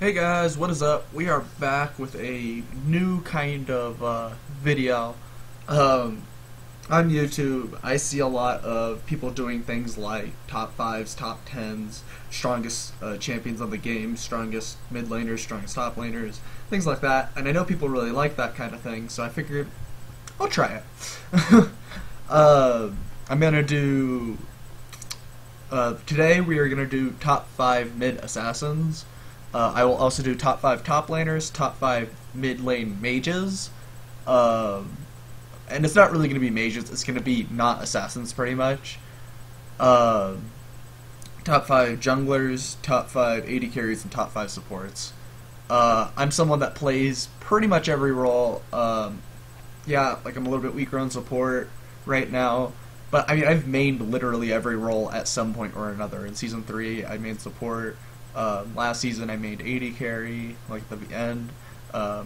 Hey guys, what is up? We are back with a new kind of video. Um, on YouTube, I see a lot of people doing things like top 5s, top 10s, strongest champions of the game, strongest mid laners, strongest top laners, things like that. And I know people really like that kind of thing, so I figured I'll try it. I'm gonna do. Today we are gonna do top 5 mid assassins. I will also do top 5 top laners, top 5 mid lane mages, and it's not really going to be mages, it's going to be not assassins pretty much. Top 5 junglers, top 5 AD carries, and top 5 supports. I'm someone that plays pretty much every role. Yeah, like I'm a little bit weaker on support right now, but I mean I've mained literally every role at some point or another. In Season 3, I mained support. Last season I made AD carry, like at the end. I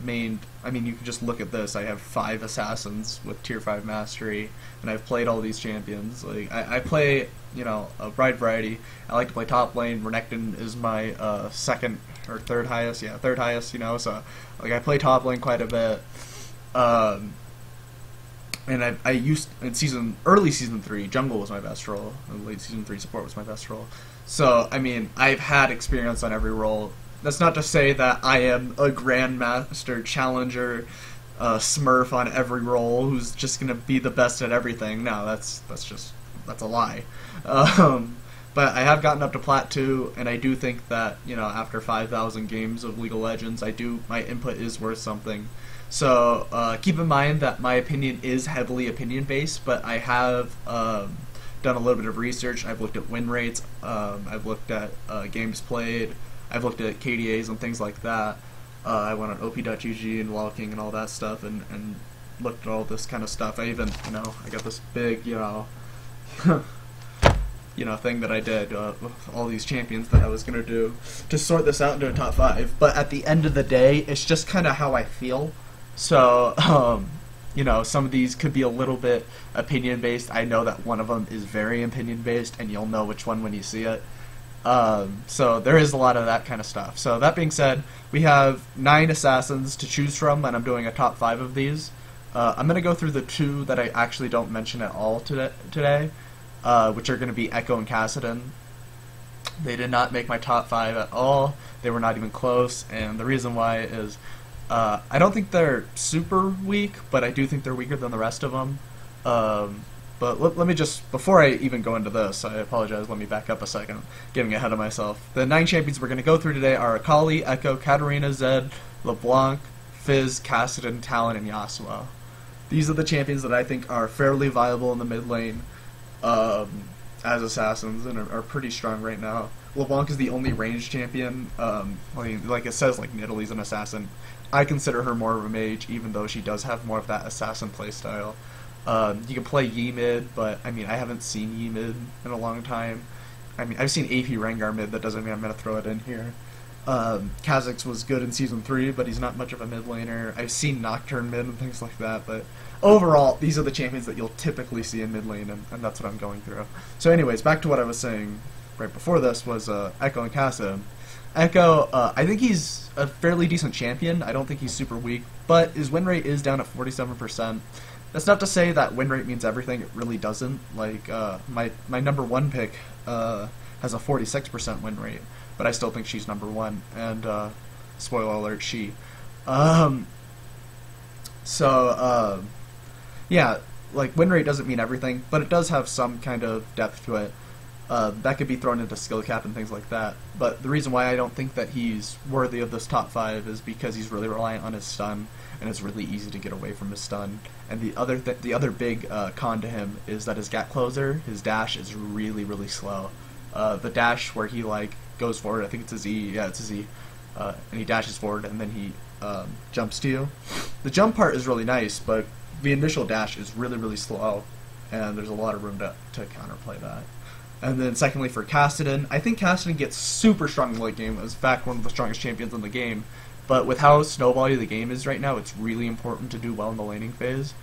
mean, you can just look at this. I have 5 assassins with tier 5 mastery, and I've played all these champions. Like, I play, a wide variety. I like to play top lane. Renekton is my second or third highest. Yeah, third highest, so, like, I play top lane quite a bit. And I used, early season 3, jungle was my best role, and late season 3, support was my best role. So, I mean, I've had experience on every role. That's not to say that I am a grandmaster challenger smurf on every role who's just gonna be the best at everything. No, that's a lie. But I have gotten up to Plat 2, and I do think that, after 5,000 games of League of Legends, my input is worth something. So keep in mind that my opinion is heavily opinion-based, but I have done a little bit of research. I've looked at win rates, I've looked at games played, I've looked at KDAs and things like that. I went on op.gg and Walking and all that stuff, and looked at all this kind of stuff. I even, I got this big, thing that I did with all these champions that I was gonna do to sort this out into a top 5. But at the end of the day, it's just kind of how I feel. So, some of these could be a little bit opinion-based. I know that one of them is very opinion-based, and you'll know which one when you see it. So there is a lot of that kind of stuff. So that being said, we have 9 assassins to choose from, and I'm doing a top 5 of these. I'm going to go through the 2 that I actually don't mention at all today, which are going to be Echo and Kassadin. They did not make my top 5 at all. They were not even close, and the reason why is I don't think they're super weak, but I do think they're weaker than the rest of them. But let me just, before I even go into this, I apologize, let me back up a second, getting ahead of myself. The 9 champions we're going to go through today are Akali, Echo, Katarina, Zed, LeBlanc, Fizz, Kassadin, Talon, and Yasuo. These are the champions that I think are fairly viable in the mid lane as assassins, and are pretty strong right now. LeBlanc is the only ranged champion. Like it says, like Nidalee's an assassin. I consider her more of a mage, even though she does have more of that assassin playstyle. You can play Yi mid, but I mean, I haven't seen Yi mid in a long time. I mean, I've seen AP Rengar mid, that doesn't mean I'm going to throw it in here. Kha'Zix was good in Season 3, but he's not much of a mid laner. I've seen Nocturne mid and things like that, but overall, these are the champions that you'll typically see in mid lane, and that's what I'm going through. So anyways, back to what I was saying right before this was Echo and Kassadin. Echo, I think he's a fairly decent champion. I don't think he's super weak, but his win rate is down at 47%. That's not to say that win rate means everything. It really doesn't. Like, my number 1 pick has a 46% win rate, but I still think she's number 1, and spoiler alert, she. Yeah, like, win rate doesn't mean everything, but it does have some kind of depth to it. That could be thrown into skill cap and things like that. But the reason why I don't think that he's worthy of this top 5 is because he's really reliant on his stun, and it's really easy to get away from his stun. And the other big con to him is that his gap closer, his dash, is really, really slow. The dash where he goes forward, I think it's a Z, yeah, it's a Z, and he dashes forward and then he jumps to you. The jump part is really nice, but the initial dash is really, really slow, and there's a lot of room to counterplay that. And then secondly, for Kassadin, I think Kassadin gets super strong in the late game. Is in fact one of the strongest champions in the game. But with how snowbally the game is right now, it's really important to do well in the laning phase.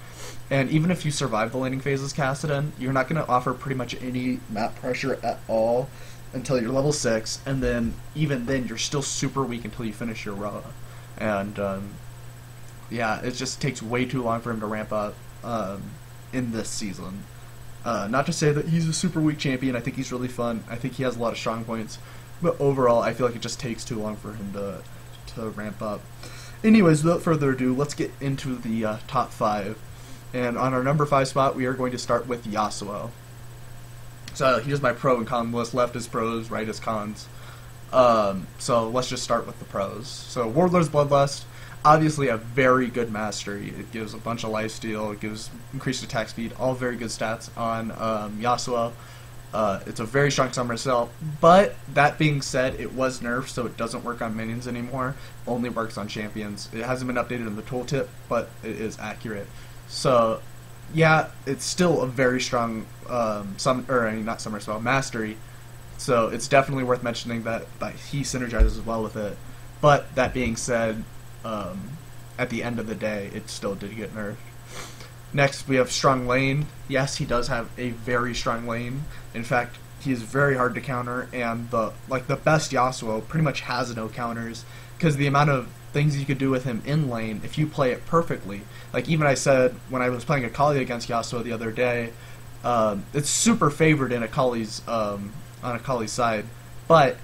And even if you survive the laning phase as Kassadin, you're not going to offer pretty much any map pressure at all. until you're level 6, and then even then you're still super weak until you finish your Roa. And yeah, it just takes way too long for him to ramp up in this season. Not to say that he's a super weak champion. I think he's really fun. I think he has a lot of strong points, but overall I feel like it just takes too long for him to ramp up. Anyways, without further ado, let's get into the top 5. And on our number 5 spot, we are going to start with Yasuo. So here's my pro and con list. Left is pros, right is cons. So let's just start with the pros. So Wardler's Bloodlust, obviously a very good mastery. It gives a bunch of lifesteal, it gives increased attack speed, all very good stats on Yasuo. It's a very strong summoner cell, but that being said, it was nerfed, so it doesn't work on minions anymore. Only works on champions. It hasn't been updated in the tooltip, but it is accurate. So yeah, it's still a very strong not summer spell, mastery. So it's definitely worth mentioning that he synergizes well with it. But that being said, at the end of the day, it still did get nerfed. Next, we have strong lane. Yes, he does have a very strong lane. In fact, he is very hard to counter, and the best Yasuo pretty much has no counters, because the amount of things you could do with him in lane if you play it perfectly. Like even I said when I was playing Akali against Yasuo the other day, it's super favored in Akali's on Akali's side, but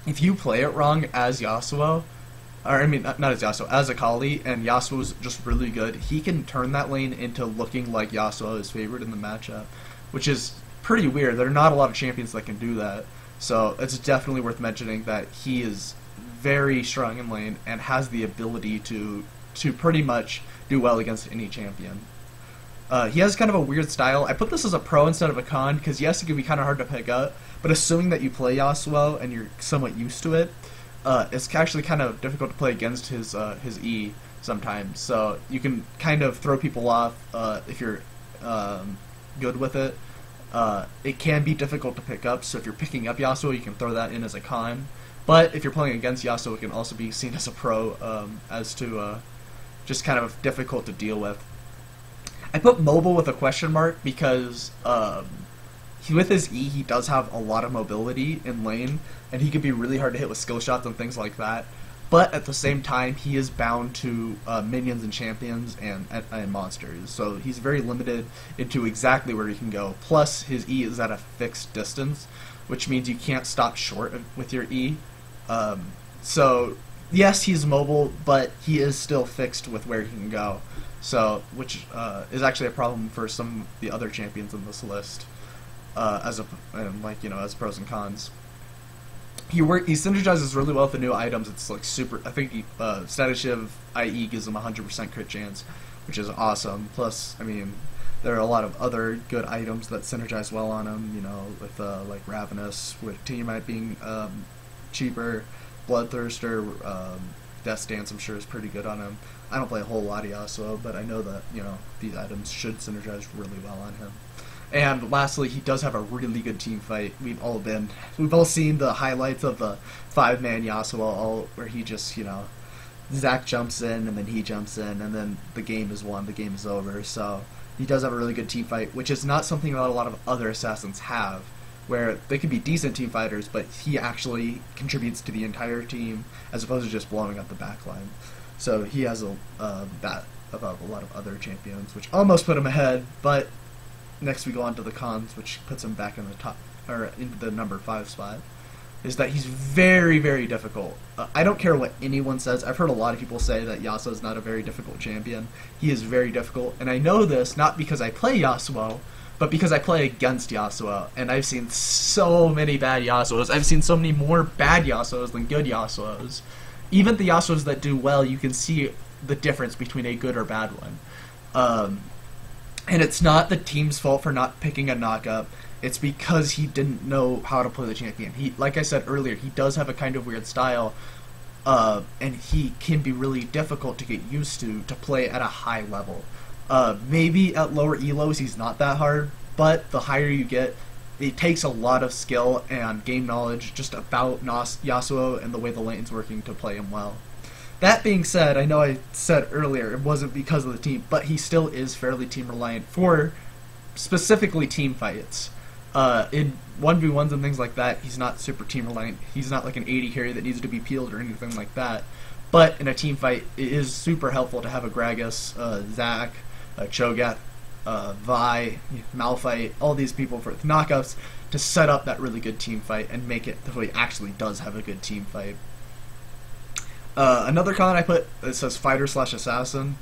if you play it wrong as Yasuo, or I mean not as Yasuo, as Akali, and Yasuo's just really good, he can turn that lane into looking like Yasuo is favored in the matchup, which is pretty weird. There are not a lot of champions that can do that, so it's definitely worth mentioning that he is very strong in lane and has the ability to pretty much do well against any champion. He has kind of a weird style. I put this as a pro instead of a con because yes, it can be kind of hard to pick up, but assuming that you play Yasuo and you're somewhat used to it, it's actually kind of difficult to play against his E sometimes. So you can kind of throw people off if you're good with it. It can be difficult to pick up, so if you're picking up Yasuo, you can throw that in as a con. But if you're playing against Yasuo, it can also be seen as a pro, as to just kind of difficult to deal with. I put mobile with a question mark because with his E, he does have a lot of mobility in lane, and he can be really hard to hit with skill shots and things like that. But at the same time, he is bound to minions and champions and monsters, so he's very limited into exactly where he can go. Plus, his E is at a fixed distance, which means you can't stop short with your E. So yes, he's mobile, but he is still fixed with where he can go. So, which is actually a problem for some of the other champions in this list, as pros and cons. He synergizes really well with the new items. It's like super. I think Status Shiv IE gives him 100% crit chance, which is awesome. Plus, I mean, there are a lot of other good items that synergize well on him. You know, with like Ravenous, with Teamite being cheaper, Bloodthirster, Death Dance, I'm sure is pretty good on him. I don't play a whole lot of Yasuo, but I know that these items should synergize really well on him. And lastly, he does have a really good team fight. We've all seen the highlights of the 5-man Yasuo, where he just Zac jumps in and then he jumps in and then the game is won, the game is over. So he does have a really good team fight, which is not something that a lot of other assassins have, where they can be decent team fighters, but he actually contributes to the entire team as opposed to just blowing up the backline. So he has that above a lot of other champions, which almost put him ahead. But next we go on to the cons, which puts him back in the top, or into the number 5 spot, is that he's very, very difficult. I don't care what anyone says. I've heard a lot of people say that Yasuo is not a very difficult champion. He is very difficult, and I know this not because I play Yasuo, but because I play against Yasuo, and I've seen so many bad Yasuos. I've seen so many more bad Yasuos than good Yasuos. Even the Yasuos that do well, you can see the difference between a good or bad one. And it's not the team's fault for not picking a knockup. It's because he didn't know how to play the champion. Like I said earlier, he does have a kind of weird style, and he can be really difficult to get used to play at a high level. Maybe at lower elos he's not that hard, but the higher you get, it takes a lot of skill and game knowledge just about Yasuo and the way the lane's working to play him well. That being said, I know I said earlier it wasn't because of the team, but he still is fairly team reliant for specifically team fights. In 1v1s and things like that, he's not super team reliant. He's not like an AD carry that needs to be peeled or anything like that. But in a team fight, it is super helpful to have a Gragas, Zac, Cho'Gath, Vi, Malphite, all these people for knockups to set up that really good team fight and make it so he actually does have a good team fight. Another con I put, it says fighter/assassin.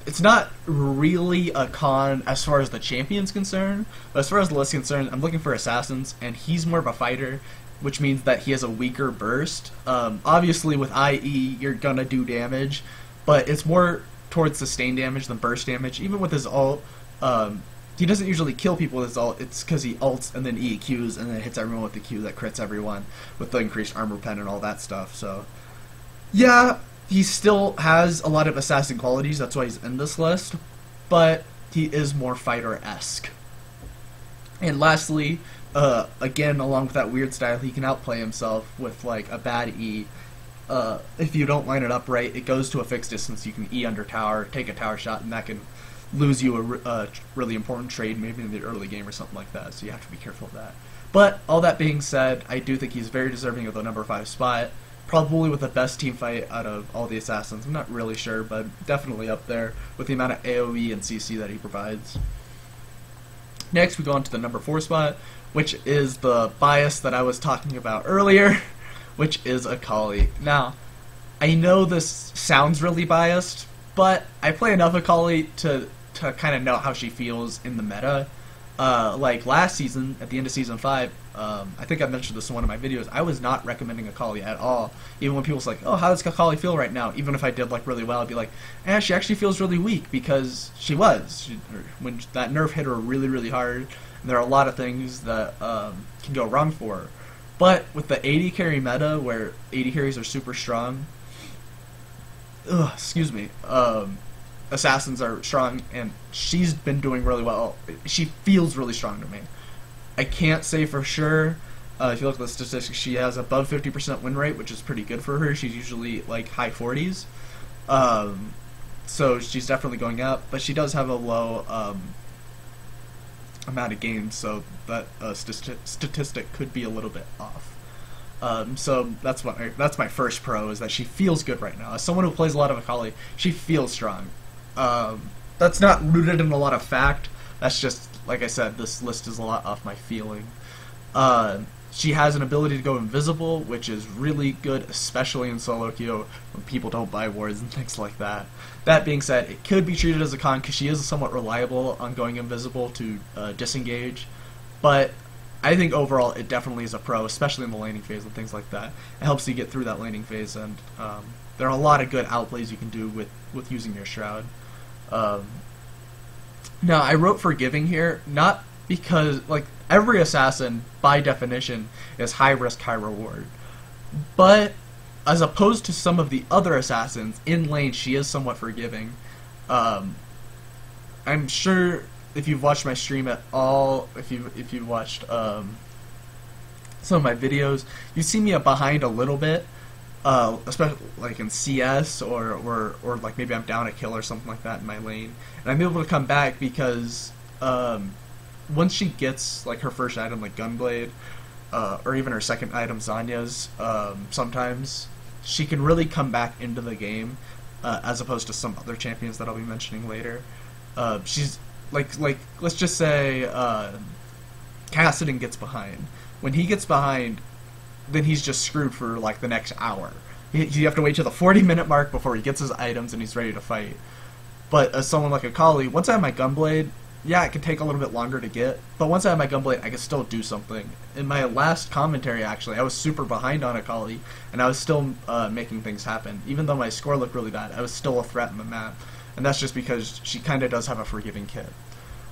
It's not really a con as far as the champion's concerned, but as far as the list is concerned, I'm looking for assassins, and he's more of a fighter, which means that he has a weaker burst. Obviously, with IE, you're gonna do damage, but it's more towards sustained damage than burst damage. Even with his ult, he doesn't usually kill people with his ult. It's because he ults and then EQs and then hits everyone with the Q that crits everyone with the increased armor pen and all that stuff. So, yeah, he still has a lot of assassin qualities. That's why he's in this list, but he is more fighter-esque. And lastly, again, along with that weird style, he can outplay himself with like a bad E. If you don't line it up right, it goes to a fixed distance. You can E under tower, take a tower shot, and that can lose you a really important trade, maybe in the early game or something like that. So you have to be careful of that. But all that being said, I do think he's very deserving of the number 5 spot. Probably with the best team fight out of all the assassins. I'm not really sure, but definitely up there with the amount of AoE and CC that he provides. Next, we go on to the number 4 spot, which is the bias that I was talking about earlier, which is Akali. Now, I know this sounds really biased, but I play enough Akali to kind of know how she feels in the meta. Like last season, at the end of Season 5, I think I mentioned this in one of my videos, I was not recommending Akali at all. Even when people was like, oh, how does Akali feel right now? Even if I did like really well, I'd be like, she actually feels really weak, because she was. When that nerf hit her really, really hard, and there are a lot of things that can go wrong for her. But with the AD carry meta, where AD carries are super strong, assassins are strong, and she's been doing really well. She feels really strong to me. I can't say for sure. If you look at the statistics, she has above 50% win rate, which is pretty good for her. She's usually like high 40s. So she's definitely going up, but she does have a low amount of games, so that statistic could be a little bit off. So that's my first pro, is that she feels good right now. As someone who plays a lot of Akali, she feels strong. That's not rooted in a lot of fact. That's just, like I said, this list is a lot off my feeling. She has an ability to go invisible, which is really good, especially in solo queue when people don't buy wards and things like that. That being said, it could be treated as a con because she is somewhat reliable on going invisible to disengage, but I think overall it definitely is a pro, especially in the laning phase and things like that. It helps you get through that laning phase, and there are a lot of good outplays you can do with using your Shroud. Now, I wrote Forgiving here, not because, like, every assassin, by definition, is high risk, high reward. But, as opposed to some of the other assassins, in lane she is somewhat forgiving. I'm sure if you've watched my stream at all, if you've watched some of my videos, you see me behind a little bit, especially like in CS or like maybe I'm down a kill or something like that in my lane, and I'm able to come back because once she gets like her first item like Gunblade, or even her second item Zanya's, sometimes she can really come back into the game, as opposed to some other champions that I'll be mentioning later. She's like let's just say Kassadin gets behind. When he gets behind, then he's just screwed for like the next hour. You have to wait till the 40-minute mark before he gets his items and he's ready to fight. But as someone like Akali, once I have my Gunblade, yeah, it can take a little bit longer to get, but once I have my Gunblade, I can still do something. In my last commentary, actually, I was super behind on Akali, and I was still making things happen. Even though my score looked really bad, I was still a threat in the map, and that's just because she kind of does have a forgiving kit.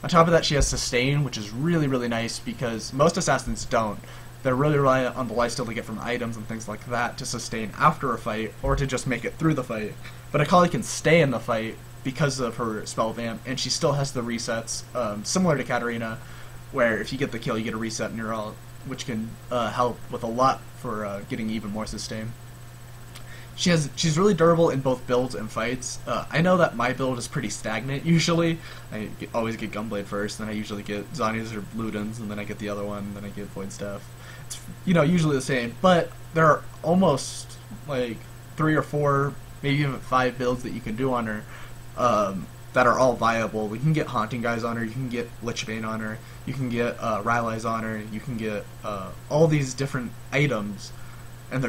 On top of that, she has Sustain, which is really, really nice, because most assassins don't. They're really reliant on the lifesteal they get from items and things like that to sustain after a fight, or to just make it through the fight. But Akali can stay in the fight because of her spell vamp, and she still has the resets, similar to Katarina, where if you get the kill, you get a reset in your ult, which can help with a lot for getting even more sustain. She's really durable in both builds and fights. I know that my build is pretty stagnant usually. Always get Gunblade first, then I usually get Zhonya's or Ludens, and then I get the other one, and then I get Void Staff. It's, you know, usually the same, but there are almost like 3 or 4, maybe even 5 builds that you can do on her that are all viable. We can get Haunting Guys on her, you can get Lichbane on her, you can get Rylai's on her, you can get all these different items, and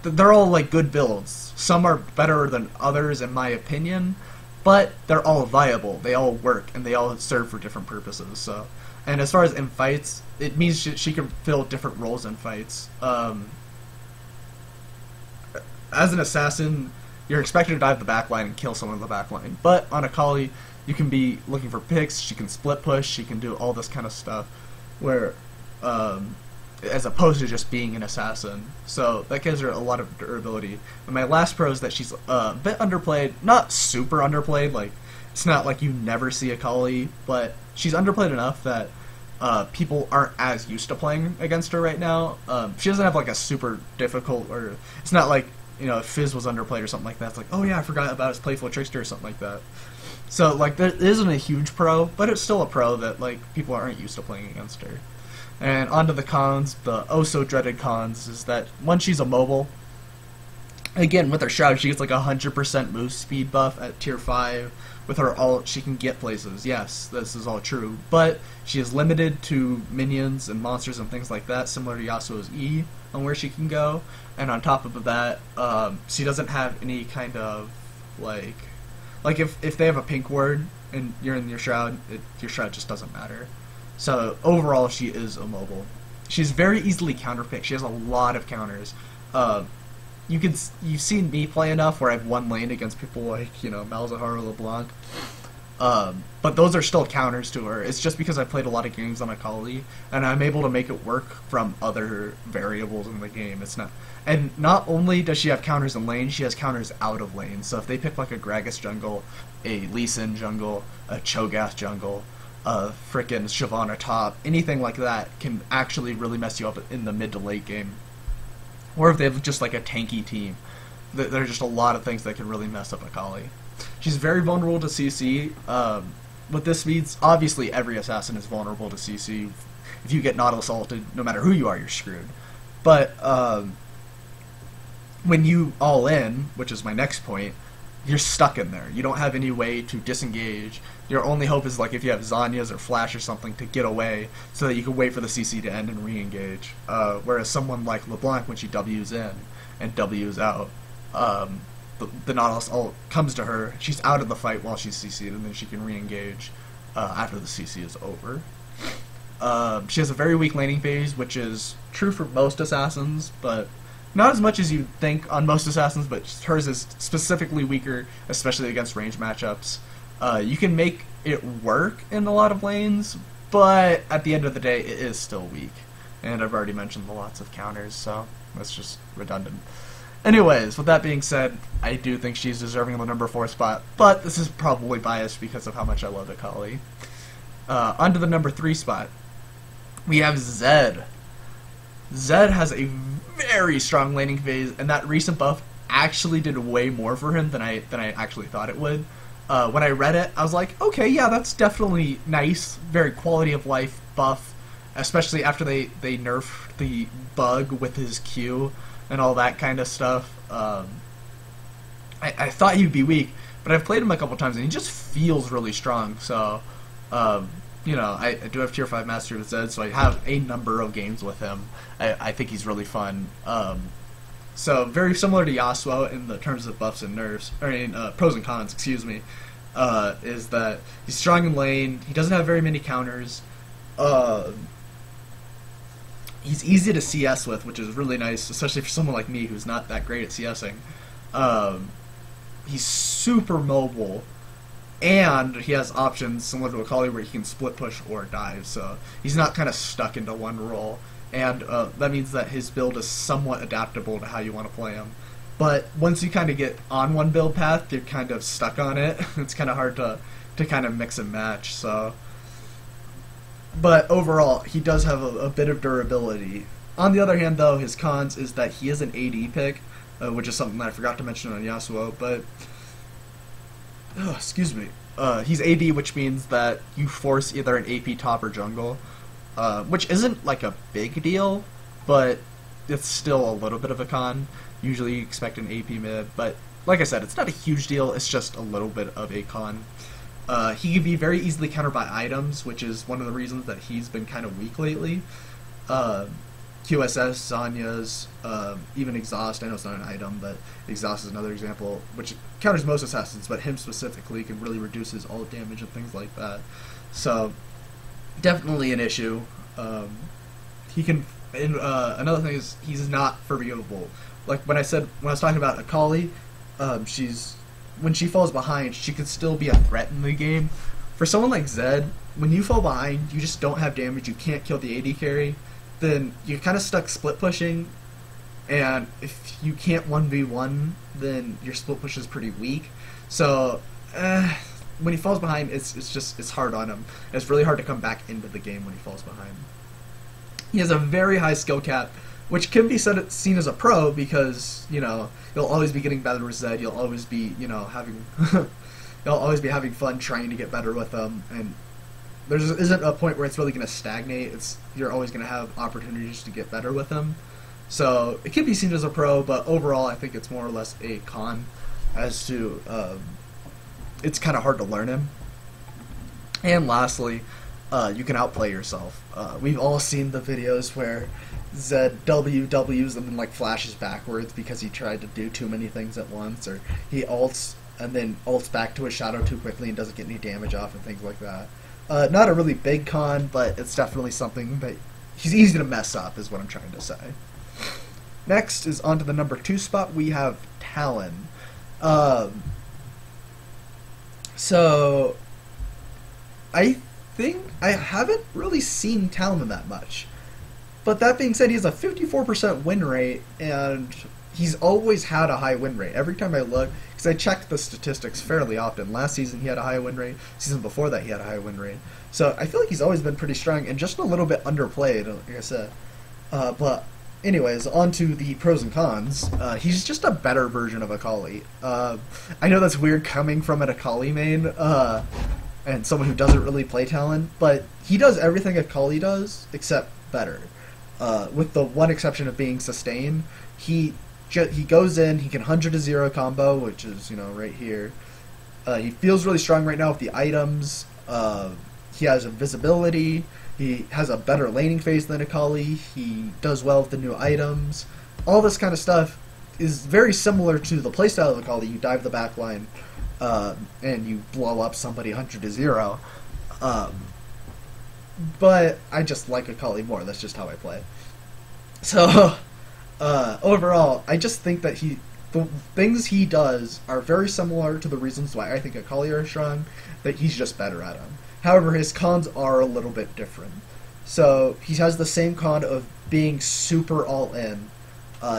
they're all like good builds. Some are better than others in my opinion, but they're all viable. They all work and they all serve for different purposes. So, and as far as in fights, it means she can fill different roles in fights. As an assassin, you're expected to dive the backline and kill someone in the backline. But on Akali, you can be looking for picks. She can split push. She can do all this kind of stuff, where as opposed to just being an assassin. So that gives her a lot of durability. And my last pro is that she's a bit underplayed. Not super underplayed, like, it's not like you never see Akali, but she's underplayed enough that people aren't as used to playing against her right now. She doesn't have like a super difficult, or it's not like, you know, if Fizz was underplayed or something like that. It's like, oh yeah, I forgot about his Playful Trickster or something like that. So like there isn't a huge pro, but it's still a pro that like people aren't used to playing against her. And onto the cons, the oh-so-dreaded cons, is that once she's immobile, again, with her Shroud, she gets like 100% move speed buff at tier 5. With her ult, she can get places. Yes, this is all true. But she is limited to minions and monsters and things like that, similar to Yasuo's E, on where she can go. And on top of that, she doesn't have any kind of, like if they have a pink ward and you're in your Shroud, your Shroud just doesn't matter. So overall, she is immobile. She's very easily counterpicked. She has a lot of counters. You've seen me play enough where I've won lane against people like, you know, Malzahar or LeBlanc. But those are still counters to her. It's just because I played a lot of games on Akali, and I'm able to make it work from other variables in the game. It's not, and not only does she have counters in lane, she has counters out of lane. So if they pick like a Gragas jungle, a Lee Sin jungle, a Cho'Gath jungle, frickin' Shyvana top, anything like that can actually really mess you up in the mid to late game. Or if they have just like a tanky team, there are just a lot of things that can really mess up Akali. She's very vulnerable to CC. With this speeds, obviously every assassin is vulnerable to CC. If you get Nautilus ulted, no matter who you are, you're screwed. But when you all in, which is my next point, you're stuck in there. You don't have any way to disengage. Your only hope is like if you have Zhonya's or Flash or something to get away so that you can wait for the CC to end and re-engage. Whereas someone like LeBlanc, when she W's in and W's out, the Nautilus ult comes to her, she's out of the fight while she's CC'd, and then she can re-engage after the CC is over. She has a very weak laning phase, which is true for most assassins, but not as much as you'd think on most assassins, but hers is specifically weaker, especially against range matchups. You can make it work in a lot of lanes, but at the end of the day, it is still weak. And I've already mentioned the lots of counters, so that's just redundant. Anyways, with that being said, I do think she's deserving of the number 4 spot, but this is probably biased because of how much I love Akali. Onto the number 3 spot, we have Zed. Zed has a very strong laning phase, and that recent buff actually did way more for him than I actually thought it would. When I read it, I was like, okay, yeah, that's definitely nice, very quality of life buff, especially after they nerfed the bug with his Q and all that kind of stuff. I thought he'd be weak, but I've played him a couple times and he just feels really strong. So, you know, I do have tier 5 mastery with Zed, so I have a number of games with him. I think he's really fun. So very similar to Yasuo in the terms of buffs and nerfs, or in pros and cons, excuse me, is that he's strong in lane. He doesn't have very many counters. He's easy to CS with, which is really nice, especially for someone like me who's not that great at CSing. He's super mobile, and he has options similar to Akali where he can split push or dive, so he's not kind of stuck into one role. And that means that his build is somewhat adaptable to how you want to play him. But once you kind of get on one build path, you're kind of stuck on it. It's kind of hard to kind of mix and match. So, but overall, he does have a bit of durability. On the other hand, though, his cons is that he is an AD pick. which is something that I forgot to mention on Yasuo, but excuse me. He's AD, which means that you force either an AP top or jungle, which isn't like a big deal, but it's still a little bit of a con. Usually you expect an AP mid, but like I said, it's not a huge deal, it's just a little bit of a con. He can be very easily countered by items, which is one of the reasons that he's been kind of weak lately. QSS, Zanya's, even Exhaust. I know it's not an item, but Exhaust is another example, which counters most assassins, but him specifically can really reduce his ult damage and things like that. So, definitely an issue. He can. And another thing is he's not forgivable. Like when I was talking about Akali, when she falls behind, she could still be a threat in the game. For someone like Zed, when you fall behind, you just don't have damage. You can't kill the AD carry. Then you're kind of stuck split pushing, and if you can't 1v1, then your split push is pretty weak. So when he falls behind, it's hard on him. It's really hard to come back into the game when he falls behind. He has a very high skill cap, which can be seen as a pro because you'll always be getting better with Zed. You'll always be having you'll always be having fun trying to get better with him, and there isn't a point where it's really going to stagnate. You're always going to have opportunities to get better with him. So it can be seen as a pro, but overall I think it's more or less a con as to it's kind of hard to learn him. And lastly, you can outplay yourself. We've all seen the videos where Zed W's and then like flashes backwards because he tried to do too many things at once, or he ults and then ults back to his shadow too quickly and doesn't get any damage off and things like that. Not a really big con, but it's definitely something that he's easy to mess up, is what I'm trying to say. Next is on to the number 2 spot. We have Talon. So I think I haven't really seen Talon that much. But that being said, he has a 54% win rate, and he's always had a high win rate. Every time I look, because I check the statistics fairly often. Last season he had a high win rate. Season before that he had a high win rate. So I feel like he's always been pretty strong and just a little bit underplayed, like I said. But anyways, on to the pros and cons. He's just a better version of Akali. I know that's weird coming from an Akali main, and someone who doesn't really play Talon, but he does everything Akali does, except better. With the one exception of being sustain. He goes in, he can 100 to 0 combo, which is, right here. He feels really strong right now with the items. He has invisibility. He has a better laning phase than Akali. He does well with the new items. All this kind of stuff is very similar to the playstyle of Akali. You dive the backline, and you blow up somebody 100 to 0. But I just like Akali more. That's just how I play. So, overall, I just think that the things he does are very similar to the reasons why I think Akali are strong, that he's just better at them. However, his cons are a little bit different. So, he has the same con of being super all-in.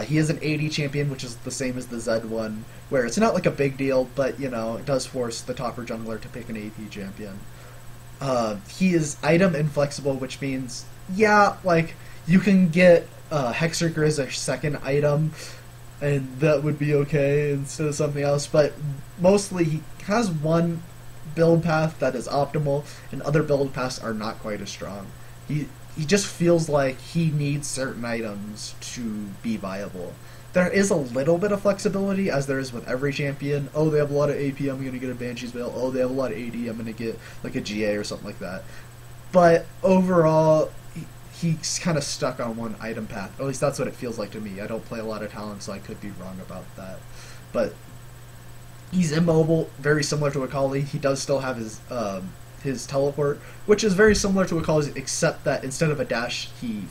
He is an AD champion, which is the same as the Zed one, where it's not like a big deal, but, it does force the topper jungler to pick an AP champion. He is item inflexible, which means, you can get Hexerker as a second item, and that would be okay instead of something else, but mostly he has one build path that is optimal, and other build paths are not quite as strong. He just feels like he needs certain items to be viable. There is a little bit of flexibility, as there is with every champion. Oh, they have a lot of AP, I'm going to get a Banshee's Veil. Oh, they have a lot of AD, I'm going to get like a GA or something like that. But overall, he's kind of stuck on one item path. At least that's what it feels like to me. I don't play a lot of Talon, so I could be wrong about that. But he's immobile, very similar to Akali. He does still have his teleport, which is very similar to Akali's, except that instead of a dash, he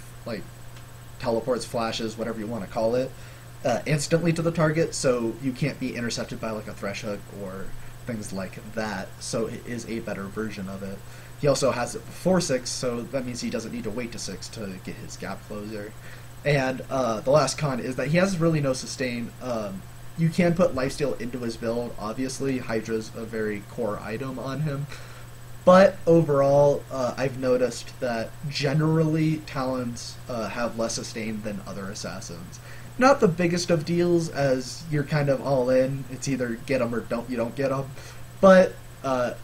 teleports, flashes, whatever you want to call it, instantly to the target, so you can't be intercepted by like a thresh hook or things like that. So it is a better version of it. He also has it before 6, so that means he doesn't need to wait to 6 to get his gap closer. And the last con is that he has really no sustain. You can put lifesteal into his build, obviously. Hydra's a very core item on him. But overall, I've noticed that generally Talons have less sustain than other assassins. not the biggest of deals, as you're kind of all in. It's either get them or you don't get them. But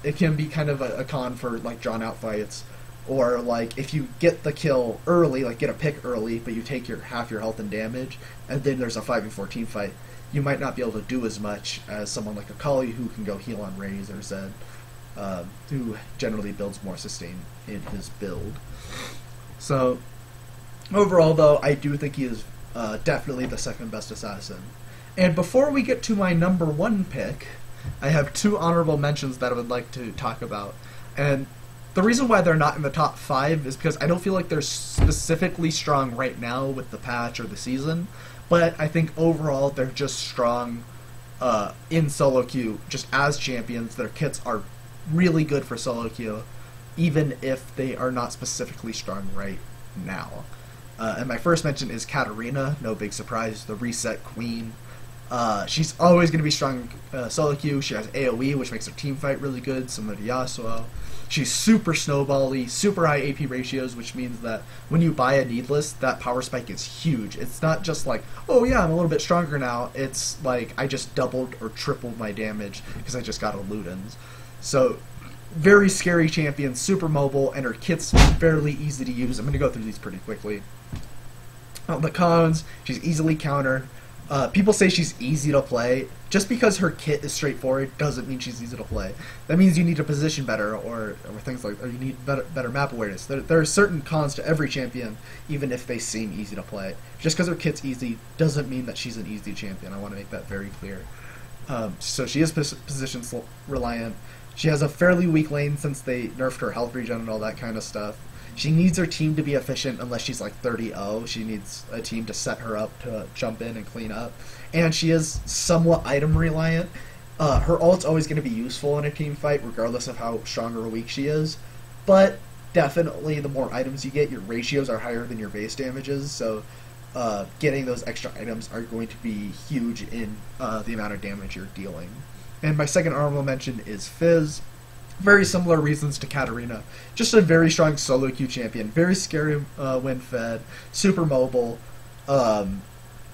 it can be kind of a con for like drawn out fights, or like if you get the kill early, like get a pick early, but you take half your health and damage, and then there's a 5v14 fight, you might not be able to do as much as someone like a Kali who can go heal on Raze or Zed, who generally builds more sustain in his build. So overall, though, I do think he is definitely the second best assassin. And before we get to my number one pick, I have two honorable mentions that I would like to talk about. And the reason why they're not in the top 5 is because I don't feel like they're specifically strong right now with the patch or the season, but I think overall they're just strong in solo queue, just as champions. Their kits are really good for solo queue, even if they are not specifically strong right now. And my first mention is Katarina, no big surprise, the reset queen. She's always going to be strong solo queue. She has AoE, which makes her team fight really good, similar to Yasuo. She's super snowball-y, super high AP ratios, which means that when you buy a Needless, that power spike is huge. It's not just like, oh yeah, I'm a little bit stronger now. It's like, I just doubled or tripled my damage because I just got a Ludens. So, very scary champion, super mobile, and her kit's fairly easy to use. I'm going to go through these pretty quickly. On the cons, she's easily countered. People say she's easy to play. Just because her kit is straightforward doesn't mean she's easy to play. That means you need to position better, or things like, or you need better map awareness. There are certain cons to every champion, even if they seem easy to play. Just because her kit's easy doesn't mean that she's an easy champion. I want to make that very clear. So she is position reliant. She has a fairly weak lane since they nerfed her health regen and all that kind of stuff. She needs her team to be efficient unless she's like 30-0. She needs a team to set her up to jump in and clean up. And she is somewhat item reliant. Her ult's always going to be useful in a team fight regardless of how strong or weak she is. But definitely the more items you get, your ratios are higher than your base damages. So getting those extra items are going to be huge in the amount of damage you're dealing. And my second honorable mention is Fizz. Very similar reasons to Katarina. Just a very strong solo queue champion. Very scary when fed. Super mobile.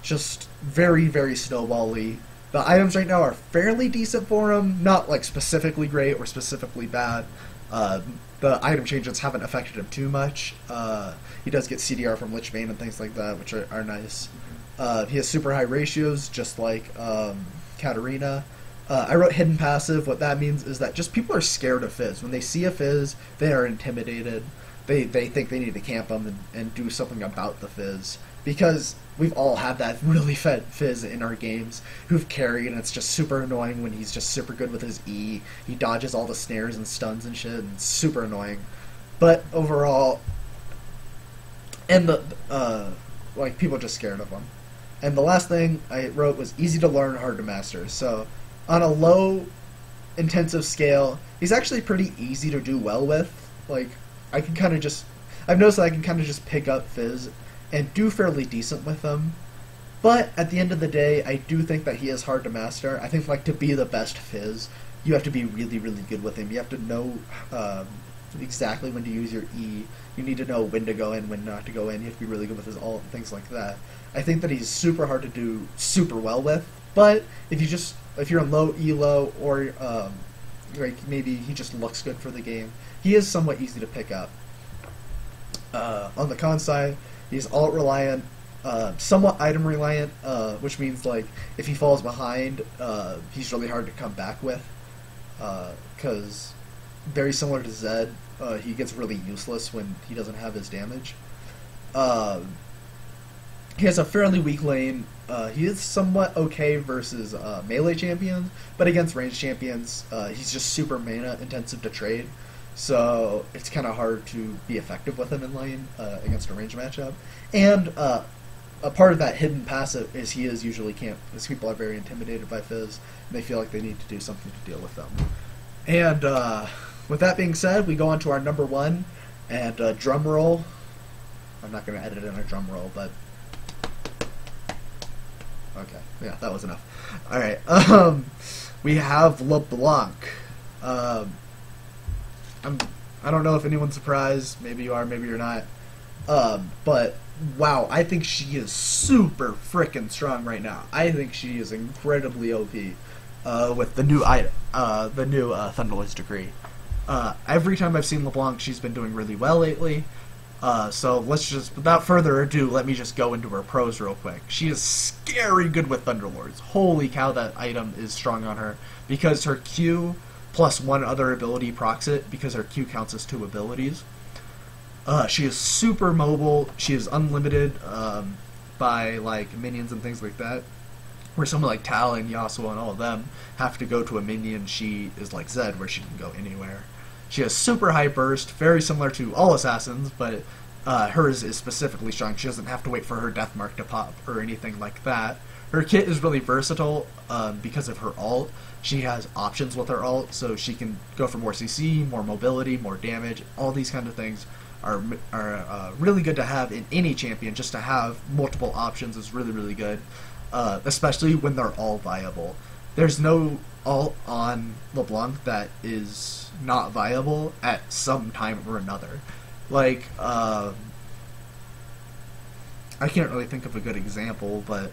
Just very, very snowball-y. The items right now are fairly decent for him. Not like specifically great or specifically bad. The item changes haven't affected him too much. He does get CDR from Lichbane and things like that, which are nice. He has super high ratios, just like Katarina. I wrote hidden passive. What that means is that just people are scared of Fizz. When they see a Fizz, they are intimidated. They think they need to camp him and do something about the Fizz. Because we've all had that really fed Fizz in our games who've carried, and it's just super annoying when he's just super good with his E. He dodges all the snares and stuns and shit, and it's super annoying. But overall, and like, people are just scared of him. And the last thing I wrote was easy to learn, hard to master. So on a low intensive scale, he's actually pretty easy to do well with. Like, I can kind of just, I've noticed that I can kind of just pick up Fizz and do fairly decent with him. But at the end of the day, I do think that he is hard to master. I think, like, to be the best Fizz, you have to be really, really good with him. You have to know exactly when to use your E. You need to know when to go in, when not to go in. You have to be really good with his ult and things like that. I think that he's super hard to do super well with. But if you're in low elo, or like maybe he just looks good for the game, he is somewhat easy to pick up. On the con side, he's alt reliant, somewhat item reliant, which means like if he falls behind, he's really hard to come back with, because very similar to Zed, he gets really useless when he doesn't have his damage. He has a fairly weak lane. He is somewhat okay versus melee champions, but against ranged champions, he's just super mana intensive to trade. So it's kind of hard to be effective with him in lane against a ranged matchup. And a part of that hidden passive is he is usually camped, because people are very intimidated by Fizz, and they feel like they need to do something to deal with them. And with that being said, we go on to our number one, and drum roll. I'm not going to edit in a drum roll, but okay, yeah, that was enough. Alright, we have LeBlanc. I don't know if anyone's surprised. Maybe you are, maybe you're not. But wow, I think she is super freaking strong right now. I think she is incredibly OP with the new Thunderlord's Decree. Every time I've seen LeBlanc, she's been doing really well lately. So let's just, without further ado, let me just go into her pros real quick. She is scary good with Thunderlords. Holy cow, that item is strong on her. Because her Q plus one other ability procs it, because her Q counts as two abilities. She is super mobile. She is unlimited by like minions and things like that. Where someone like Talon, Yasuo, and all of them have to go to a minion, she is like Zed, where she can go anywhere. She has super high burst, very similar to all assassins, but hers is specifically strong. She doesn't have to wait for her death mark to pop or anything like that. Her kit is really versatile because of her ult. She has options with her ult, so she can go for more CC, more mobility, more damage. All these kind of things are really good to have in any champion. Just to have multiple options is really, really good, especially when they're all viable. There's no ult on LeBlanc that is not viable at some time or another. Like, I can't really think of a good example, but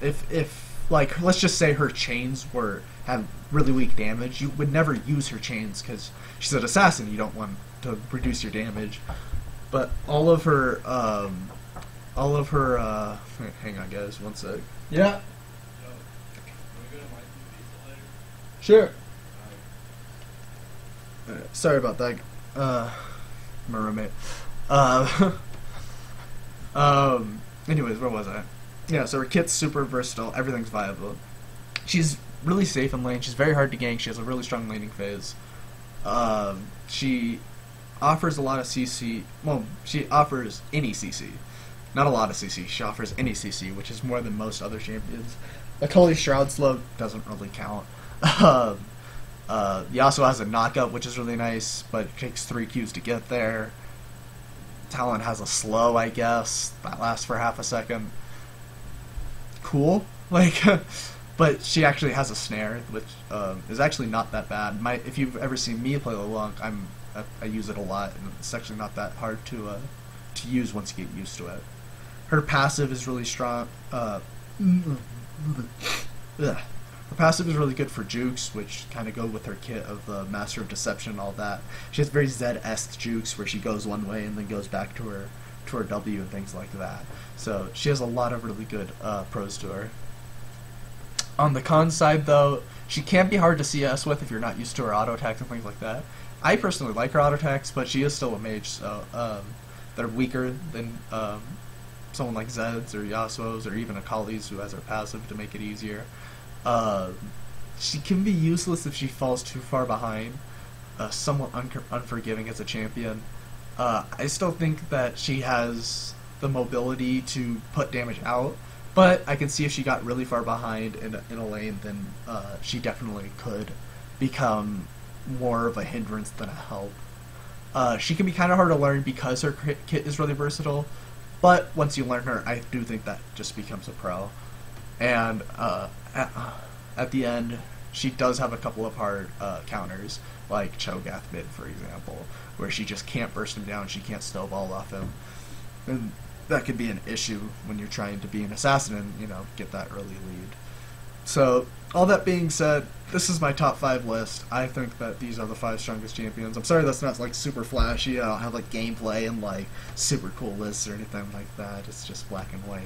if like, let's just say her chains have really weak damage, you would never use her chains because she's an assassin. You don't want to reduce your damage, but all of her hang on guys, one sec. Yeah. Sure. Sorry about that. My roommate. Anyways, where was I? Yeah, so her kit's super versatile. Everything's viable. She's really safe in lane. She's very hard to gank. She has a really strong laning phase. She offers a lot of CC. Well, she offers any CC. Not a lot of CC. She offers any CC, which is more than most other champions. Akali's Shroud Slow doesn't really count. Yasuo has a knockup, which is really nice, but it takes 3 Qs to get there. Talon has a slow, I guess, that lasts for half a second. Cool, like, but she actually has a snare, which is actually not that bad. If you've ever seen me play LeBlanc, I use it a lot, and it's actually not that hard to use once you get used to it. Her passive is really strong. Her passive is really good for jukes, which kind of go with her kit of the Master of Deception and all that. She has very Zed-esque jukes where she goes one way and then goes back to her W and things like that. So she has a lot of really good pros to her. On the con side, though, she can be hard to CS with if you're not used to her auto attacks and things like that. I personally like her auto attacks, but she is still a mage, so they're weaker than someone like Zed's or Yasuo's or even Akali's, who has her passive to make it easier. She can be useless if she falls too far behind, somewhat unforgiving as a champion. I still think that she has the mobility to put damage out, but I can see if she got really far behind in a lane, then she definitely could become more of a hindrance than a help. She can be kind of hard to learn because her kit is really versatile, but once you learn her, I do think that just becomes a pro. And at the end, she does have a couple of hard counters, like Cho'Gath mid, for example, where she just can't burst him down, she can't snowball off him. And that could be an issue when you're trying to be an assassin and, you know, get that early lead. So, all that being said, this is my top 5 list. I think that these are the 5 strongest champions. I'm sorry that's not, like, super flashy. I don't have, like, gameplay and, like, super cool lists or anything like that. It's just black and white.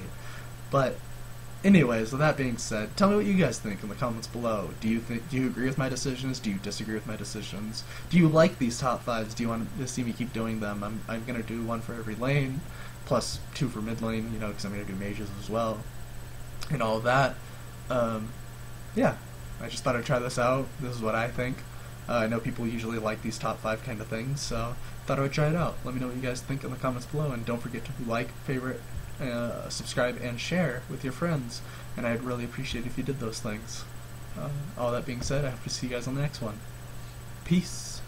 But anyways, with that being said, tell me what you guys think in the comments below. Do you agree with my decisions? Do you disagree with my decisions? Do you like these top 5s? Do you want to see me keep doing them? I'm gonna do one for every lane, plus 2 for mid lane, you know, because I'm gonna do mages as well, and all of that. Yeah, I just thought I'd try this out. This is what I think. I know people usually like these top 5 kind of things, so thought I would try it out. Let me know what you guys think in the comments below, and don't forget to like, favorite, subscribe, and share with your friends, and I'd really appreciate if you did those things. All that being said, I hope to see you guys on the next one. Peace.